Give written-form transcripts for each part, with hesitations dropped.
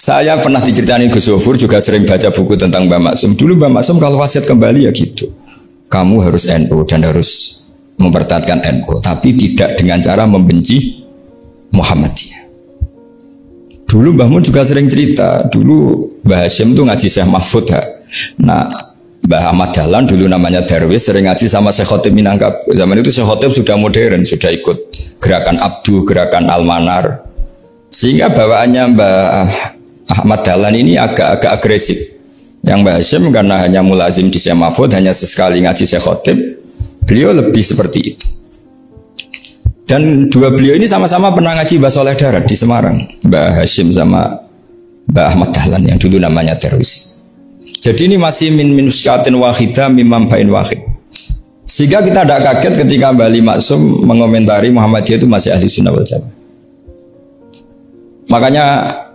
Saya pernah diceritain Gus Zofur, juga sering baca buku tentang Mbah Maksum. Dulu Mbah Maksum kalau wasiat kembali ya gitu. Kamu harus NU dan harus mempertahankan NU, tapi tidak dengan cara membenci Muhammadiyah. Dulu Mbah Mun juga sering cerita, dulu Mbah Hashim tuh ngaji Syekh Mahfud. Nah, Mbah Ahmad Dahlan dulu namanya Darwis sering ngaji sama Syekh Khotib Minangkab. Zaman itu Syekh Khotib sudah modern, sudah ikut gerakan Abdu, gerakan Al-Manar. Sehingga bawaannya Mbah Ahmad Dahlan ini agak-agak agresif. Yang Mbah Hashim karena hanya mulazim di Syekh Mahfud, hanya sesekali ngaji Syekh Khotib, beliau lebih seperti itu. Dan dua beliau ini sama-sama pernah ngaji Mbah Soleh Darat di Semarang, Mbah Hashim sama Mbah Ahmad Dahlan yang dulu namanya Darwis. Jadi ini masih min minuskatin wahidah mimam bain wahid. Sehingga kita tidak kaget ketika Mbah Ali Maksum mengomentari Muhammadiyah itu masih ahli sunnah wal jamaah. Makanya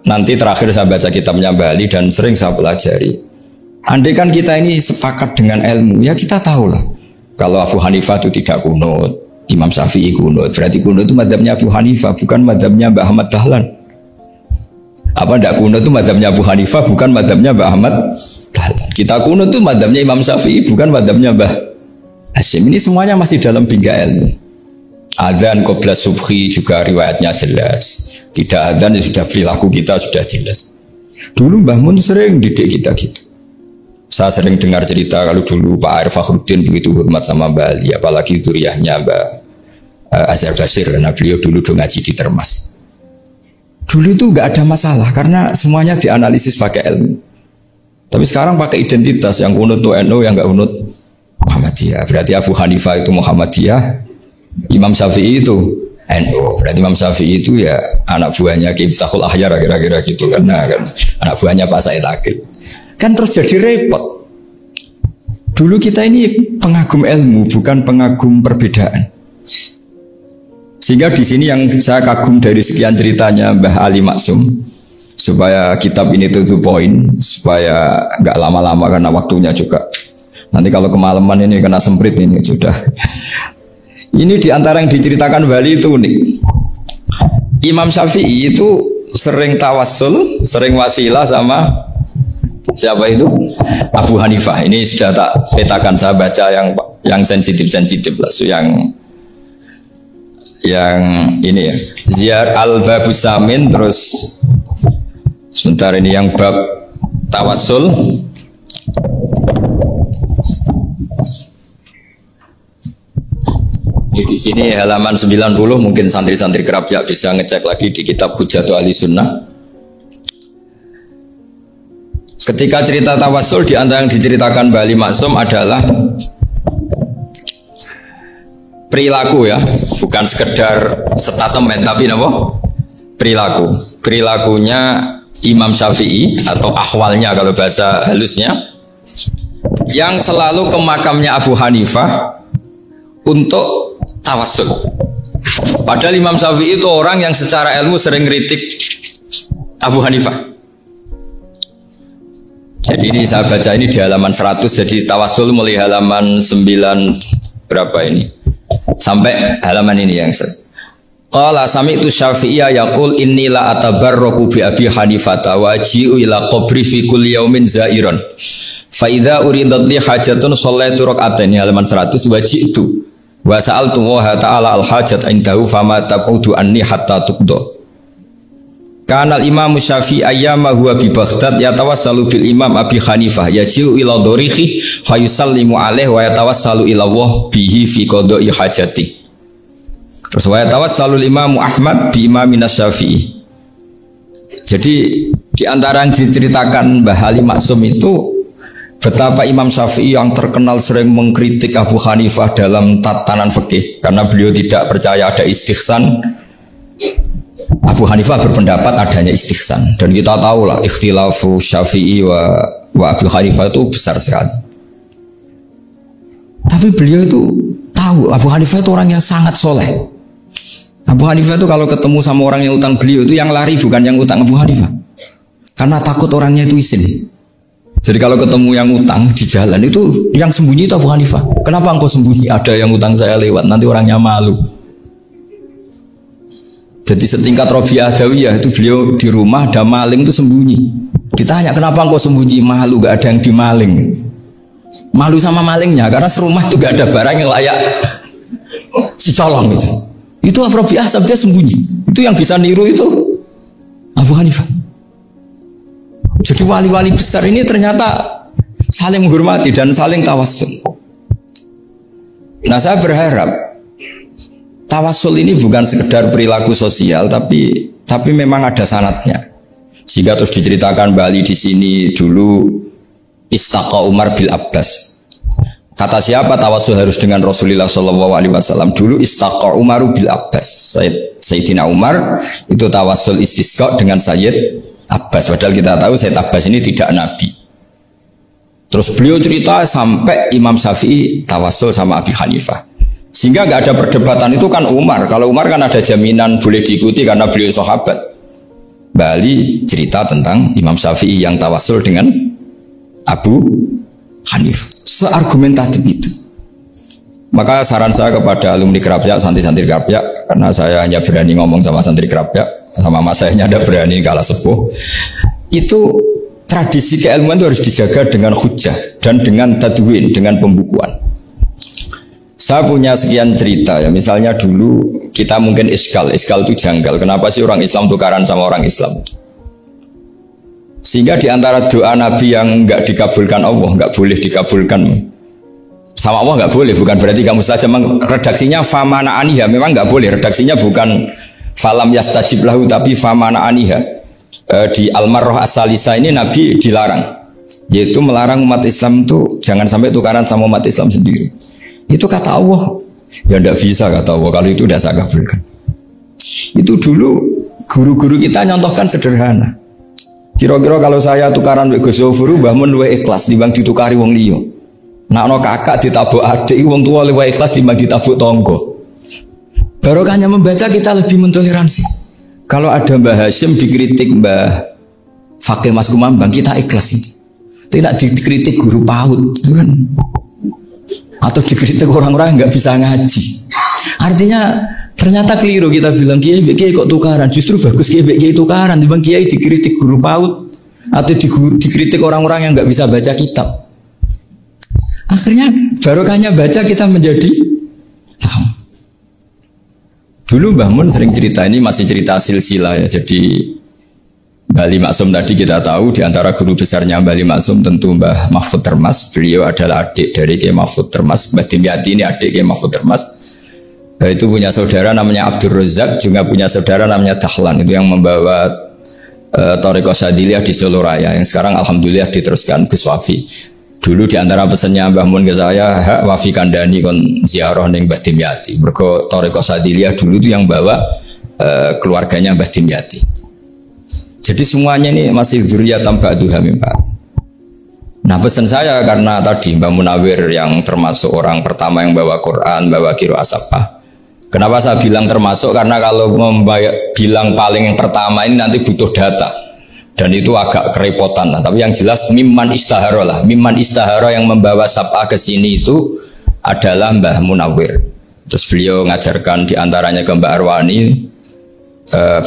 nanti terakhir saya baca kitabnya Mbah Ali dan sering saya pelajari. Andai kan kita ini sepakat dengan ilmu, ya kita tahulah. Kalau Abu Hanifah itu tidak kunut, Imam Syafi'i kunut, berarti kunut itu madzhabnya Abu Hanifah, bukan madzhabnya Mbah Ahmad Dahlan. Apa tidak kunut itu madzhabnya Abu Hanifah, bukan madzhabnya Mbah Ahmad Dahlan. Kita kunut itu madzhabnya Imam Syafi'i, bukan madzhabnya Mbah Hashim. Ini semuanya masih dalam bingkai ilmu. Adzan qabla subhi juga riwayatnya jelas. Tidak adzan ya sudah perilaku kita sudah jelas. Dulu Mbah Mun sering didik kita gitu. Saya sering dengar cerita kalau dulu Pak Arif Fakhruddin begitu hormat sama Mbah Ali, apalagi duriahnya Mbah Azhar Basir, karena beliau dulu ngaji di Termas. Dulu itu nggak ada masalah karena semuanya dianalisis pakai ilmu. Tapi sekarang pakai identitas, yang kunut itu NU, yang nggak kunut Muhammadiyah. Berarti Abu Hanifah itu Muhammadiyah, Imam Syafi'i itu NU. Berarti Imam Syafi'i itu ya anak buahnya Ki Miftahul Ahyar kira-kira gitu, karena kan anak buahnya Pak Said Akil. Kan terus jadi repot. Dulu kita ini pengagum ilmu, bukan pengagum perbedaan. Sehingga di sini yang saya kagum dari sekian ceritanya Mbah Ali Maksum, supaya kitab ini to point, supaya nggak lama-lama karena waktunya juga. Nanti kalau kemalaman ini kena semprit ini sudah. Ini diantara yang diceritakan Bali itu unik. Imam Syafi'i itu sering tawassul, sering wasilah sama siapa itu? Abu Hanifah. Ini sudah tak petakan, saya baca yang sensitif lah, so yang ini ya. Ziyar al-Babus Samin, terus sebentar ini yang bab tawassul. Di sini halaman 90, mungkin santri-santri kerap ya bisa ngecek lagi di kitab Hujatul Ahli Sunnah. Ketika cerita tawassul, di antara yang diceritakan Mbah Ali Maksum adalah perilaku ya, bukan sekedar statement tapi apa? Perilakunya Imam Syafi'i atau ahwalnya kalau bahasa halusnya, yang selalu ke makamnya Abu Hanifah untuk tawassul. Padahal Imam Syafi'i itu orang yang secara ilmu sering kritik Abu Hanifah. Jadi ini saya baca ini di halaman 100, jadi tawassul mulai halaman 9 berapa ini sampai halaman ini yang qala sami'tu Syafi'iyya yaqul inni la atabarraku bi Abi Hanifah wa aji'u ila qabri fi kulli yaumin zairan fa idza uridat li hajatun shallaitu rak'atain, halaman 100, waji'tu wa sa'altu wa ta'ala al hajat indahu fama taqudu anni hatta tuqda. Kanal Imam Syafi'i ayyama huwa bi Baghdad yatawassalu bil Imam Abi Hanifah yaji'u ila dharihi fayusallimu alaihi wa yatawassalu ila Allah bihi fi qada'i hajati. Terus wa yatawassalu Imam Ahmad bi Imamina Syafi'i. Jadi di antara yang diceritakan Mbah Ali Maksum itu betapa Imam Syafi'i yang terkenal sering mengkritik Abu Hanifah dalam tatanan fikih karena beliau tidak percaya ada istihsan. Abu Hanifah berpendapat adanya istihsan, dan kita tahu lah ikhtilafu Syafi'i wa Abu Hanifah itu besar sekali. Tapi beliau itu tahu Abu Hanifah itu orang yang sangat soleh. Abu Hanifah itu kalau ketemu sama orang yang utang beliau itu yang lari bukan yang utang Abu Hanifah, karena takut orangnya itu isin. Jadi kalau ketemu yang utang di jalan itu yang sembunyi itu Abu Hanifah. Kenapa engkau sembunyi? Ada yang utang saya lewat, nanti orangnya malu. Jadi setingkat Robiah Adawiyah itu beliau di rumah ada maling itu sembunyi. Ditanya kenapa engkau sembunyi? Malu, gak ada yang dimaling. Malu sama malingnya karena serumah itu gak ada barang yang layak dicolong itu. Itu Robiah dia sembunyi. Itu yang bisa niru itu Abu Hanifah. Jadi wali-wali besar ini ternyata saling menghormati dan saling tawassul. Nah saya berharap tawassul ini bukan sekedar perilaku sosial, tapi memang ada sanadnya. Sehingga terus diceritakan Bali di sini dulu istaqa Umar bil Abbas. Kata siapa tawassul harus dengan Rasulullah SAW? Dulu istaqa Umar bil Abbas. Sayyidina Umar itu tawassul istisqa dengan Sayyid Abbas. Padahal kita tahu Sayyid Abbas ini tidak nabi. Terus beliau cerita sampai Imam Syafi'i tawassul sama Abi Hanifah. Sehingga nggak ada perdebatan itu kan Umar. Kalau Umar kan ada jaminan boleh diikuti karena beliau sahabat. Bali cerita tentang Imam Syafi'i yang tawassul dengan Abu Hanifah. Seargumentatif itu. Maka saran saya kepada alumni Kerapyak, santri-santri Kerapyak, karena saya hanya berani ngomong sama santri Kerapyak, sama mas saya tidak berani kalah sepuh. Itu tradisi keilmuan itu harus dijaga dengan hujjah dan dengan tadwin, dengan pembukuan. Saya punya sekian cerita ya, misalnya dulu kita mungkin iskal itu janggal. Kenapa sih orang Islam tukaran sama orang Islam? Sehingga di antara doa Nabi yang nggak dikabulkan Allah, nggak boleh dikabulkan sama Allah, nggak boleh. Bukan berarti kamu saja redaksinya famana aniha, memang nggak boleh. Redaksinya bukan falam yastajib lahu tapi famana aniha. Di Al-Marrah As-Salisa ini Nabi dilarang, yaitu melarang umat Islam itu jangan sampai tukaran sama umat Islam sendiri. Itu kata Allah, ya tidak bisa kata Allah, kalau itu tidak saya kabulkan. Itu dulu guru-guru kita nyontohkan sederhana. Kira-kira kalau saya tukaran wek Gus Zofuru, Mbah Mun luwih ikhlas timbang ditukari wong liya. Nek ana kakak ditabuk adik, wong tua luwih ikhlas timbang ditabuk tangga. Barokahnya membaca kita lebih mentoleransi. Kalau ada Mbah Hashim dikritik Mbah Fakih Mas Kumambang, kita ikhlas ini. Tidak dikritik guru PAUD, itu kan. Atau dikritik orang-orang yang nggak bisa ngaji. Artinya ternyata keliru kita bilang kiai kok tukaran. Justru bagus kiai tukaran. Timbang kiai dikritik guru PAUD atau dikritik orang-orang yang nggak bisa baca kitab. Akhirnya barokahnya baca kita menjadi tahu. Dulu Mbah Mun sering cerita, ini masih cerita silsilah ya. Jadi Bali Maksum tadi kita tahu di antara guru besarnya Bali Maksum tentu Mbah Mahfud Termas. Beliau adalah adik dari Kiai Mahfud Termas. Mbah Dimyati ini adik Kiai Mahfud Termas. Itu punya saudara namanya Abdul Razak, juga punya saudara namanya Dahlan, itu yang membawa Thariqah Syadziliyah di Solo Raya, yang sekarang alhamdulillah diteruskan Gus Wafi. Dulu di antara pesannya Mbah Mun ke saya, hak Wafi kandani kon ziarah ning Mbah Dimyati. Mergo Thariqah Syadziliyah dulu itu yang bawa keluarganya Mbah Dimyati. Jadi semuanya ini masih dzurriyyatan ba'duha min ba'd. Nah pesan saya karena tadi Mbah Munawir yang termasuk orang pertama yang bawa Quran, bawa qiraah sab'ah. Kenapa saya bilang termasuk? Karena kalau bilang paling pertama ini nanti butuh data. Dan itu agak kerepotan lah. Tapi yang jelas mimman istahara lah. Mimman istahara yang membawa sab'ah ke sini itu adalah Mbah Munawir. Terus beliau ngajarkan diantaranya ke Mbak Arwani,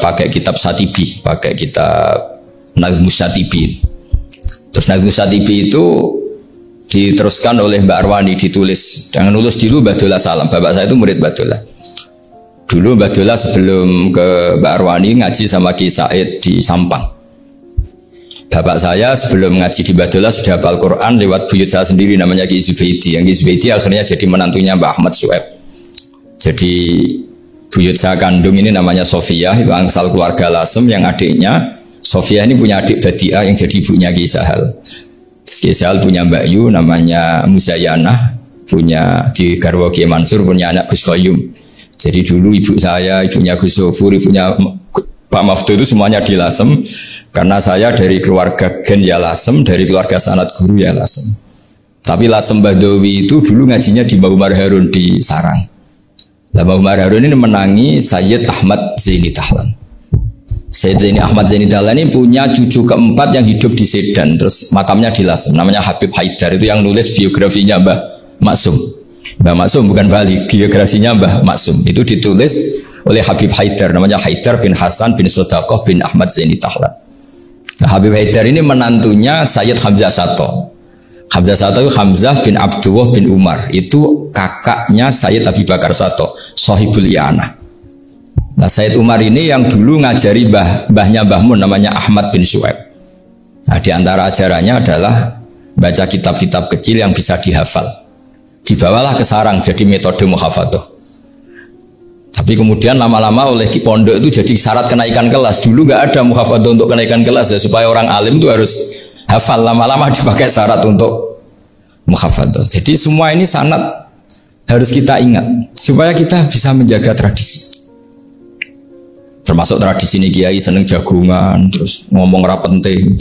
pakai kitab Satibi, pakai kitab Nazmus Satibi. Terus Nazmus Satibi itu diteruskan oleh Mbak Arwani, ditulis. Yang nulis dulu Mbak Dola Salam. Bapak saya itu murid Mbak Dola. Dulu Mbak Dola sebelum ke Mbak Arwani ngaji sama Ki Said di Sampang. Bapak saya sebelum ngaji di Mbak Dola sudah hafal Quran lewat buyut saya sendiri namanya Ki Zubaidi. Yang Ki Zubaidi akhirnya jadi menantunya Mbak Ahmad Su'eb. Jadi buyut saya kandung ini namanya Sofia, itu angsal keluarga Lasem, yang adiknya Sofia ini punya adik Badiah yang jadi ibunya Ki Sahal. Ki Sahal punya Mbak Yu namanya Muzayanah, punya di Garwo Ki Mansur punya anak Gus Qayyum. Jadi dulu ibu saya, ibunya Gus Sofur, ibunya Pak Maftu itu semuanya di Lasem. Karena saya dari keluarga Gen ya Lasem, dari keluarga sanad guru ya Lasem. Tapi Lasem Badawi itu dulu ngajinya di Mbah Umar Harun di Sarang. Mbah Umar Harun ini menangi Sayyid Ahmad Zaini Dahlan. Sayyid Ahmad Zaini Dahlan ini punya cucu keempat yang hidup di Sedan, terus makamnya di Lasem, namanya Habib Haidar, itu yang nulis biografinya Mbah Maksum. Mbah Maksum bukan Bali, biografinya Mbah Maksum itu ditulis oleh Habib Haidar, namanya Haidar bin Hasan bin Sodaqoh bin Ahmad Zaini Tahlan. Nah, Habib Haidar ini menantunya Sayyid Hamzah Sato. Hamzah Sato itu Hamzah bin Abdullah bin Umar, itu kakaknya Sayyid Abi Bakar Sato, Sohibul I'anah. Nah, Sayyid Umar ini yang dulu ngajari mbahnya Mbah Mun namanya Ahmad bin Syuaib. Nah, di antara ajarannya adalah baca kitab-kitab kecil yang bisa dihafal. Dibawalah ke sarang jadi metode muhafadzah. Tapi kemudian lama-lama oleh pondok itu jadi syarat kenaikan kelas. Dulu nggak ada muhafadzah untuk kenaikan kelas ya, supaya orang alim itu harus hafal, lama-lama dipakai syarat untuk muhafadzah. Jadi semua ini sanad harus kita ingat supaya kita bisa menjaga tradisi. Termasuk tradisi ini kiai seneng jagungan, terus ngomong ra penting.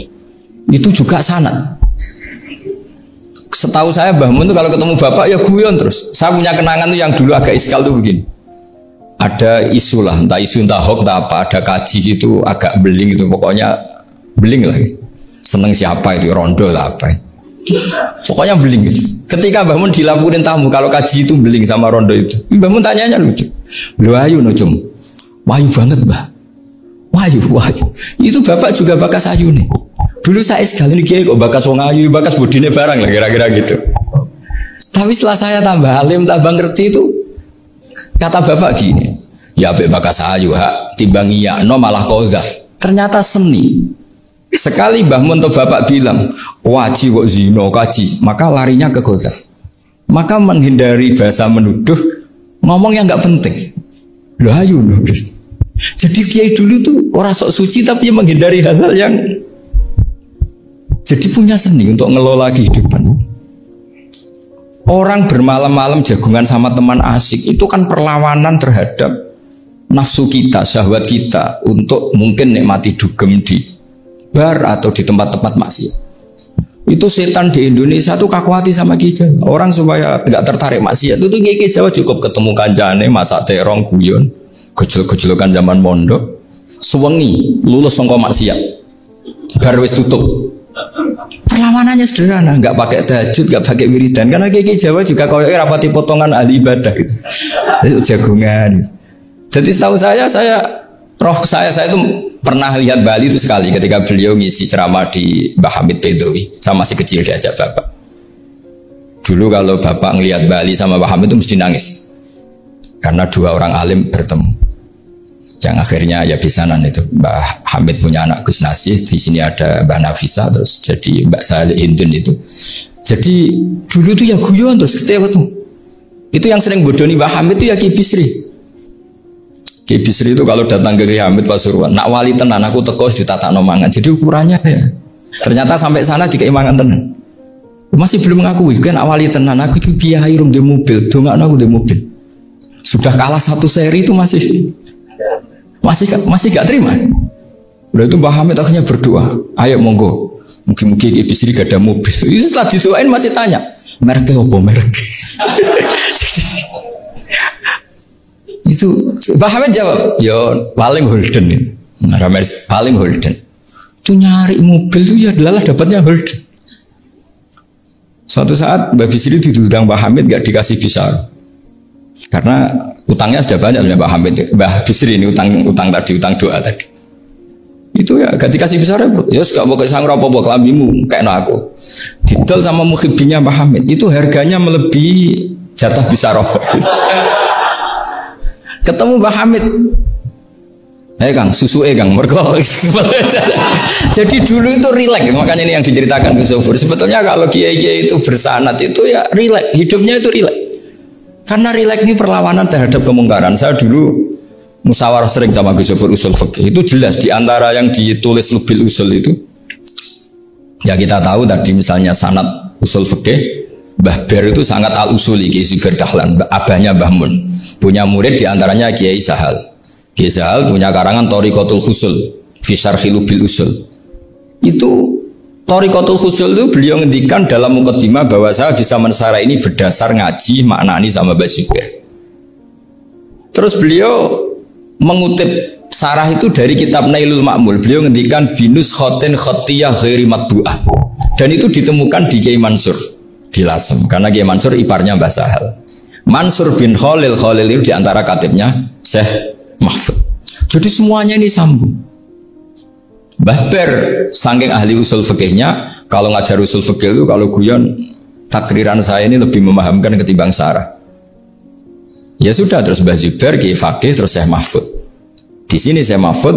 Itu juga sanad. Setahu saya Mbah Mun tuh kalau ketemu bapak ya guyon terus. Saya punya kenangan tuh yang dulu agak iskal tuh begini. Ada isu lah, entah isu entah hoax entah apa, ada kaji itu agak beling itu, pokoknya beling lah. Seneng siapa itu, rondo lah apa. Pokoknya beling gitu. Ketika Mbah Mun dilaporin tamu kalau kaji itu beling sama rondo itu, Mbah Mun tanyanya lucu. Lho ayu no cum. Wahyu banget Mbah. Wahyu. Itu bapak juga bakas ayu nih. Dulu saya sekali ini kiai kok bakas wong ayu, bakas budine barang lah kira-kira gitu. Tapi setelah saya tambah alim, tambah ngerti itu, kata bapak gini, ya be bakas ayu hak timbang iya no malah kozaf. Ternyata seni. Sekali Mbah Mun atau bapak bilang waji kok zino kaji, maka larinya ke kozaf. Maka menghindari bahasa menuduh, ngomong yang nggak penting. Loh ayu loh. Jadi kiai dulu tuh orang sok suci tapi menghindari hal-hal yang jadi punya seni untuk ngelola kehidupan. Orang bermalam-malam jagungan sama teman asik itu kan perlawanan terhadap nafsu kita, syahwat kita untuk mungkin nikmati dugem di bar atau di tempat-tempat maksiat. Itu setan di Indonesia tuh kakuati sama Ki Jawa. Orang supaya tidak tertarik maksiat itu Ki Jawa cukup ketemu kancane masak terong guyon, gejol-gejolokan zaman mondok, suwengi lulus sangka maksiat. Bar wis tutup. Perlawanannya sederhana, nggak pakai tahajud, nggak pakai wiridan, karena Ki Jawa juga kalau rapati potongan ahli ibadah gitu. Itu jagungan. Jadi setahu saya itu pernah lihat Bali itu sekali ketika beliau ngisi ceramah di Mbah Hamid Bedowi, sama masih kecil diajak bapak. Dulu kalau bapak ngelihat Bali sama Mbah Hamid itu mesti nangis karena dua orang alim bertemu. Yang akhirnya ya bisanan itu Mbah Hamid punya anak Gus Nasih, di sini ada Mbah Nafisa, terus jadi Mbak Salih Hindun itu. Jadi dulu itu ya guyon terus ketika itu yang sering bodoni Mbah Hamid itu ya Ki Bisri. Ki Bisri itu kalau datang ke Ki Hamid Pasuruan, nak wali tenan aku teko ditata nomangan. Jadi ukurannya ya. Ternyata sampai sana di keimangan tenan. Masih belum mengakui kan nak wali tenan aku itu kiai rum di mobil, dongakno aku di mobil. Sudah kalah satu seri itu masih gak terima. Udah itu Mbah Hamid akhirnya berdoa, ayo monggo, mungkin Ki Bisri gak ada mobil. Itu setelah didoain masih tanya, mereknya apa merek? Itu Mbah Hamid jawab, ya paling Holden itu. Paling Holden. Itu nyari mobil itu ya adalah dapatnya Holden. Suatu saat Mbah Bisri diundang Mbah Hamid gak dikasih bisar. Karena utangnya sudah banyak Mbah Hamid, Mbah Bisri ini utang doa tadi. Itu ya gak dikasih besar ya gak mau kesang apa-apa kelambimu kayak aku. Didol sama muhibbinya Mbah Hamid itu harganya melebihi jatah bisaroh. Ketemu Mbah Hamid, Kang, susu Kang, mergo. Jadi dulu itu rileks, makanya ini yang diceritakan Gus Zofur. Sebetulnya kalau kiai-kiai itu bersanad itu ya rileks, hidupnya itu rileks. Karena rileks ini perlawanan terhadap kemungkaran. Saya dulu musyawarah sering sama Gus Zofur usul fikih. Itu jelas di antara yang ditulis Lubil Usul itu. Ya kita tahu tadi misalnya sanad usul fikih, Mbah Ber itu sangat al-usuli Ki Zubair Dahlan, abahnya Mbah Mun. Punya murid di antaranya Kiai Sahal. Kiai Sahal punya karangan Thariqatul Husul fi Syarhi Lubil Usul. Itu Thariqatul Husul itu beliau ngendikan dalam mukaddimah bahwa saya bisa mensarah ini berdasar ngaji maknani sama Mbah Zubair. Terus beliau mengutip sarah itu dari kitab Nailul Ma'mul. Beliau ngendikan binus khotin khotiyah ghairi matbu'ah. Dan itu ditemukan di Kiai Mansur di Lasem. Karena Kiai Mansur iparnya Mbah Sahal. Mansur bin Khalil itu diantara katibnya Syekh mahfud. Jadi semuanya ini sambung. Mbah Ber saking ahli usul fikihnya, kalau ngajar usul fikih itu kalau guyon takriran saya ini lebih memahamkan ketimbang Sarah. Ya sudah, terus Mbah Zubair Ki Fakih, terus Syekh Mahfud. Di sini Syekh Mahfud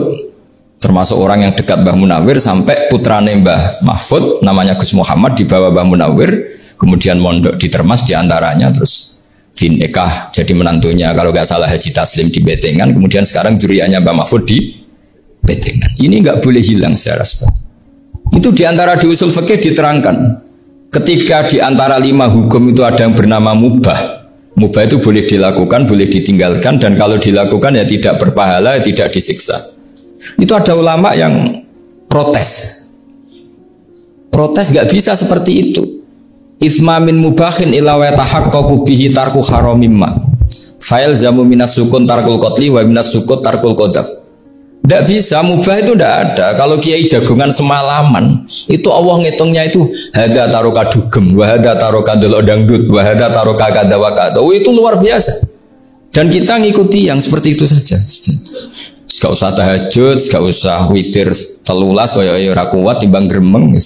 termasuk orang yang dekat Mbah Munawir sampai putrane Mbah Mahfud namanya Gus Muhammad dibawa Mbah Munawir, kemudian mondok di Termas diantaranya, terus dinikah jadi menantunya kalau nggak salah Haji Taslim di Betengan, kemudian sekarang juriannya Mbah Mahfud di Betengan. Ini nggak boleh hilang secara sebab. Itu diantara di usul fikih diterangkan. Ketika diantara 5 hukum itu ada yang bernama mubah. Mubah itu boleh dilakukan, boleh ditinggalkan, dan kalau dilakukan ya tidak berpahala, ya tidak disiksa. Itu ada ulama yang protes. Protes gak bisa seperti itu. Ithma min mubahin illa wa tahaqqaqu bihi tarku haramimma. Fa'il zamu minas sukun tarkul qatli wa minas sukut tarkul qadaf. Tidak bisa, mubah itu tidak ada. Kalau kiai jagungan semalaman, itu Allah ngitungnya itu hada taroka dugem, wahada taroka delok dangdut, wahada taroka kada wakada. Itu luar biasa. Dan kita ngikuti yang seperti itu saja. Gak usah tahajud, gak usah witir telulas, kaya ora kuat timbang gremeng.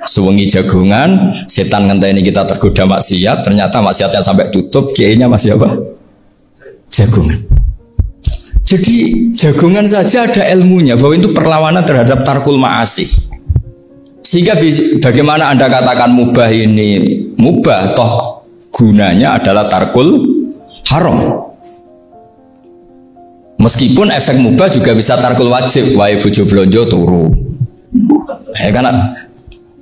Sewengi jagungan, setan ngenteni kita tergoda maksiat, ternyata maksiatnya sampai tutup, kiainya masih apa? Jagungan. Jadi jagungan saja ada ilmunya bahwa itu perlawanan terhadap tarkul ma'asi. Sehingga bagaimana Anda katakan mubah ini mubah, toh gunanya adalah tarkul haram. Meskipun efek mubah juga bisa tarkul wajib, wae bojo blonjo turu. Karena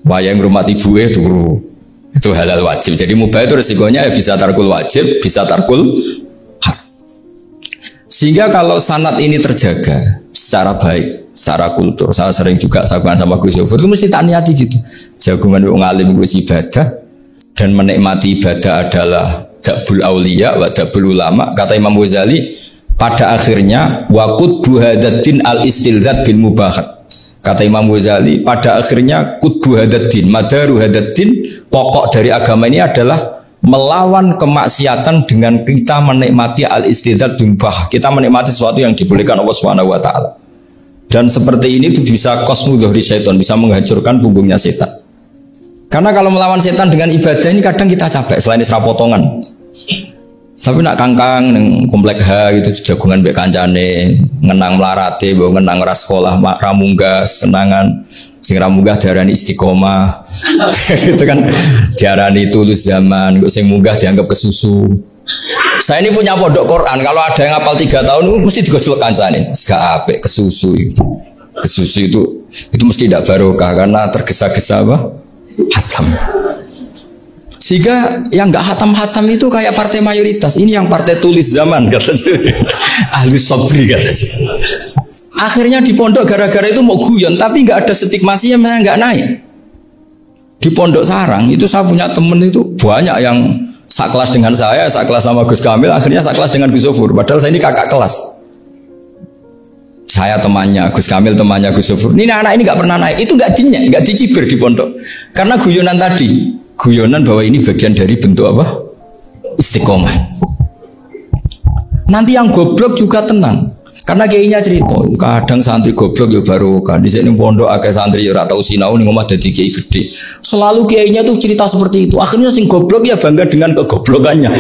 wae ngurmati ibuke turu. Itu halal wajib. Jadi mubah itu resikonya ya bisa tarkul wajib, bisa tarkul. Sehingga kalau sanad ini terjaga secara baik, secara kultur, saya sering juga sahabat sama Gus Yofur itu mesti tak niati gitu. Jagungan wong alim wis ibadah dan menikmati ibadah adalah dabul auliya wa dabul ulama. Kata Imam Ghazali, pada akhirnya waqud buhadatin al istilzat bil mubahat. Kata Imam Ghazali, pada akhirnya qutbu hadatin, madaru hadatin, pokok dari agama ini adalah melawan kemaksiatan dengan kita menikmati al-istidzat bimbah. Kita menikmati sesuatu yang dibolehkan Allah Subhanahu wa taala. Dan seperti ini itu bisa qasmu dhuhri syaitan, bisa menghancurkan punggungnya setan. Karena kalau melawan setan dengan ibadah ini kadang kita capek selain isra potongan. Tapi nak kangkang neng komplek H gitu jagungan mbek kancane, ngenang melarate, mbok ngenang ras sekolah ramunggas, kenangan sing ramunggah diarani istiqomah. Gitu kan diarani tulus zaman, kok sing munggah dianggap kesusu. Saya ini punya pondok Quran, kalau ada yang hafal 3 tahun mesti digojlok kancane, gak apik kesusu itu. Kesusu itu mesti tidak barokah karena tergesa-gesa apa? Hatam. Sehingga yang nggak hatam-hatam itu kayak partai mayoritas. Ini yang partai tulis zaman katanya. Ahli sobri katanya. Akhirnya di pondok gara-gara itu mau guyon, tapi nggak ada stigmasinya, nggak naik. Di pondok sarang itu saya punya temen itu banyak yang sekelas dengan saya, sekelas sama Gus Kamil, akhirnya sekelas dengan Gus Sofur. Padahal saya ini kakak kelas. Saya temannya Gus Kamil, temannya Gus Sofur. Ini anak ini nggak pernah naik. Itu nggak dicibir di pondok. Karena guyonan tadi. Guyonan bahwa ini bagian dari bentuk apa? Istiqomah. Nanti yang goblok juga tenang. Karena kayaknya cerita, kadang santri goblok ya baru kan di sini pondok akeh santri ora tau sinau ning omah dadi kiai gede. Selalu kiainya tuh cerita seperti itu. Akhirnya sing goblok ya bangga dengan kegoblokannya.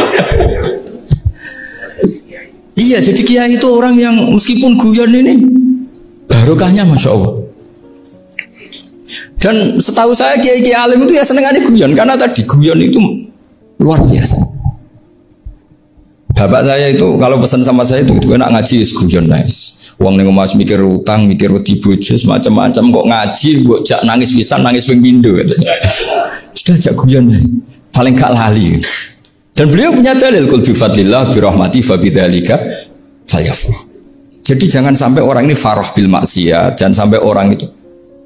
Iya, jadi kiai itu orang yang meskipun guyon ini barokahnya Masya Allah. Dan setahu saya kiai-kiai alim itu ya senengannya guyon, karena tadi guyon itu luar biasa. Bapak saya itu kalau pesan sama saya itu enak ngaji guyon nice. Uang ning omah mikir utang, mikir wedi bojo macam-macam, kok ngaji kok jak nangis pisan, nangis ping pindho gitu. Sudah jak guyon paling gak lali. Dan beliau punya dalil kul bi fadlillah bi rahmati fa bidzalika falyafrah. Jadi jangan sampai orang ini farah bil maksiat, jangan sampai orang itu.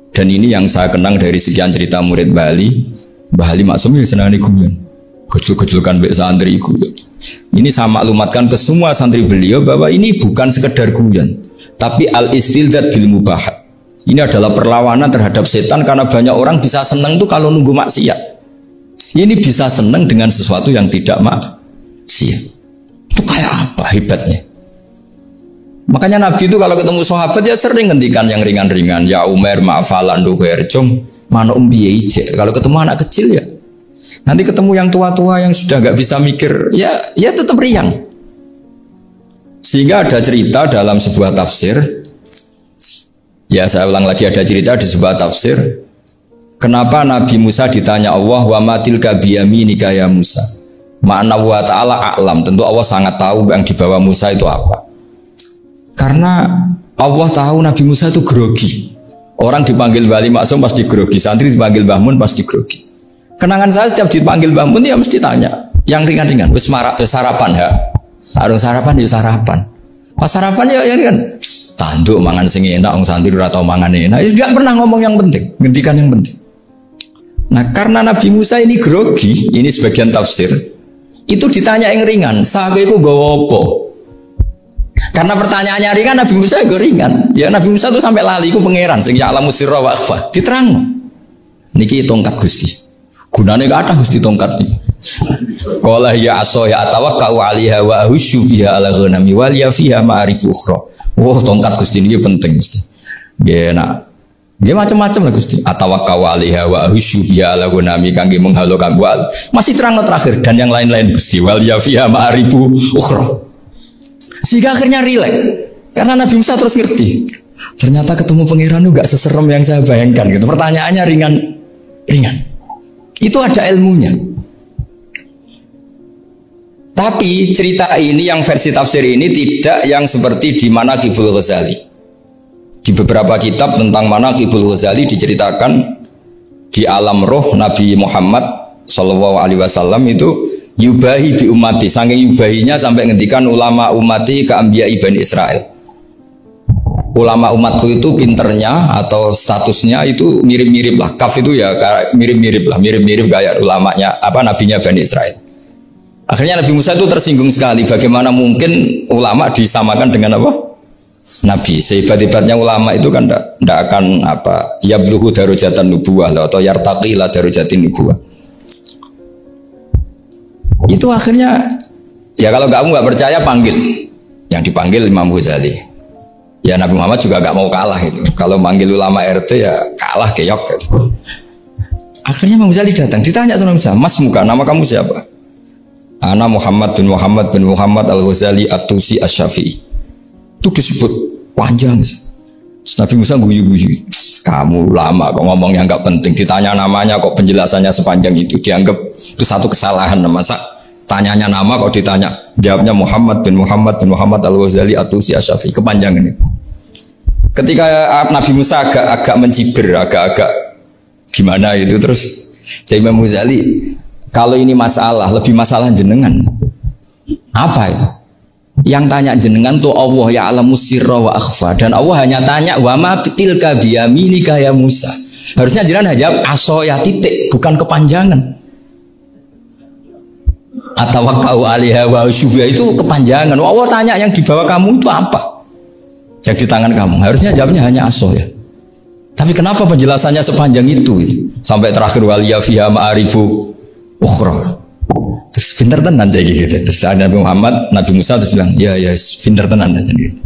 Dan ini yang saya kenang dari sekian cerita murid Bali, Mbah Ali Maksum yang senang guyon, gojol-gojolkan mbek santri guyon. Ini saya maklumatkan ke semua santri beliau bahwa ini bukan sekedar guyon, tapi al-istildzat bil mubahat. Ini adalah perlawanan terhadap setan karena banyak orang bisa senang tuh kalau nunggu maksiat. Ini bisa senang dengan sesuatu yang tidak maksiat. Itu kayak apa hebatnya? Makanya Nabi itu kalau ketemu sahabat ya sering ngendikan yang ringan-ringan. Ya Umar ma'afalan duker jom mana piye ije. Kalau ketemu anak kecil ya. Nanti ketemu yang tua-tua yang sudah nggak bisa mikir ya tetap riang. Sehingga ada cerita dalam sebuah tafsir. Ya saya ulang lagi, ada cerita di sebuah tafsir. Kenapa Nabi Musa ditanya Allah wa matilka biyaminika ya Musa. Ma'ana wa ta'ala a'lam. Tentu Allah sangat tahu yang dibawa Musa itu apa. Karena Allah tahu Nabi Musa itu grogi. Orang dipanggil Wali Maksum pasti grogi. Santri dipanggil Mbah Mun pasti grogi. Kenangan saya setiap dipanggil Mbah Mun ya mesti tanya. Yang ringan-ringan. Wis sarapan ya. Arung sarapan ya sarapan. Pas sarapan ya kan. Tanduk mangan sing enak. Orang santri ora tau mangan enak. Ya gak pernah ngomong yang penting. Ngendikan yang penting. Nah karena Nabi Musa ini grogi. Ini sebagian tafsir. Itu ditanya yang ringan. Sake iku nggawa apa? Karena pertanyaannya ringan, Nabi Musa juga ringan. Ya Nabi Musa itu sampai lali, itu pangeran. Sing ya'lamu sirra wa akhfa. Diterang. Niki tongkat Gusti. Gunane gak ada Gusti tongkat nih. Qala ya aso ya atawakkau 'alaiha wa ahusyu biha 'ala ghanami wal ya fiha ma'arif ukhra. Wah, tongkat Gusti ini penting Gusti. Nggih nak. Nggih macam-macam lah Gusti. Atawakkau 'alaiha wa ahusyu biha 'ala ghanami kangge menghalokan wal. Masih terang terakhir dan yang lain-lain Gusti. Wal ya fiha ma'arif ukhra. Sehingga akhirnya rileks karena Nabi Musa terus ngerti ternyata ketemu pangeran itu gak seserem yang saya bayangkan gitu. Pertanyaannya ringan itu ada ilmunya. Tapi cerita ini yang versi tafsir ini tidak yang seperti di Manaqibul Ghazali. Di beberapa kitab tentang Manaqibul Ghazali diceritakan di alam roh Nabi Muhammad SAW itu yubahi bi umati, saking yubahinya sampai ngendikan ulama umati ke anbiya Bani Israel. Ulama umatku itu pinternya atau statusnya itu mirip-mirip lah. Kaf itu ya mirip-mirip lah, mirip-mirip kayak ulamanya apa nabinya Bani Israel. Akhirnya Nabi Musa itu tersinggung sekali. Bagaimana mungkin ulama disamakan dengan apa? Nabi. Sehebat-hebatnya ulama itu kan tidak akan apa? Yabluhu darajatan nubuwah atau yartaqi la darajatin nubuwah. Itu akhirnya ya kalau kamu nggak percaya panggil yang dipanggil Imam Ghazali. Ya Nabi Muhammad juga nggak mau kalah itu. Kalau manggil ulama RT ya kalah keok. Gitu. Akhirnya Imam Ghazali datang, ditanya sama Musa, Mas muka nama kamu siapa? Ana Muhammad bin Muhammad Al Ghazali At-Tusi Asy-Syafi'i. Itu disebut panjang. Terus Nabi Musa guyu-guyu. Kamu lama kok ngomong yang nggak penting. Ditanya namanya kok penjelasannya sepanjang itu. Dianggap itu satu kesalahan. Masa tanyanya nama kok ditanya. Jawabnya Muhammad bin Muhammad Al-Ghazali At-Tusi Asy-Syafi'i. Kepanjangan ini. Ketika Nabi Musa agak mencibir, agak gimana itu terus saya Imam Ghazali, kalau ini masalah, lebih masalah jenengan. Apa itu? Yang tanya jenengan tuh Allah ya alamu sirra wa akhfa, dan Allah hanya tanya wa ma tilka biyaminika ya Musa. Harusnya jenengan jawab aso ya titik, bukan kepanjangan. Atawakkau 'alaiha wa syubha itu kepanjangan. Allah tanya yang di bawah kamu itu apa? Yang di tangan kamu. Harusnya jawabnya hanya aso ya. Tapi kenapa penjelasannya sepanjang itu? Sampai terakhir waliya fiha ma'arifu ukhra. Terus pinter tenan jadi gitu. Terus Nabi Muhammad, Nabi Musa terus bilang, ya pinter tenan aja gitu.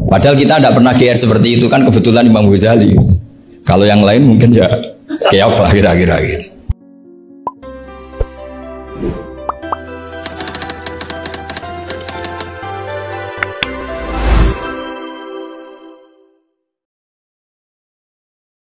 Padahal kita tidak pernah GR seperti itu kan, kebetulan Imam Ghazali. Kalau yang lain mungkin ya keok lah kira-kira gitu.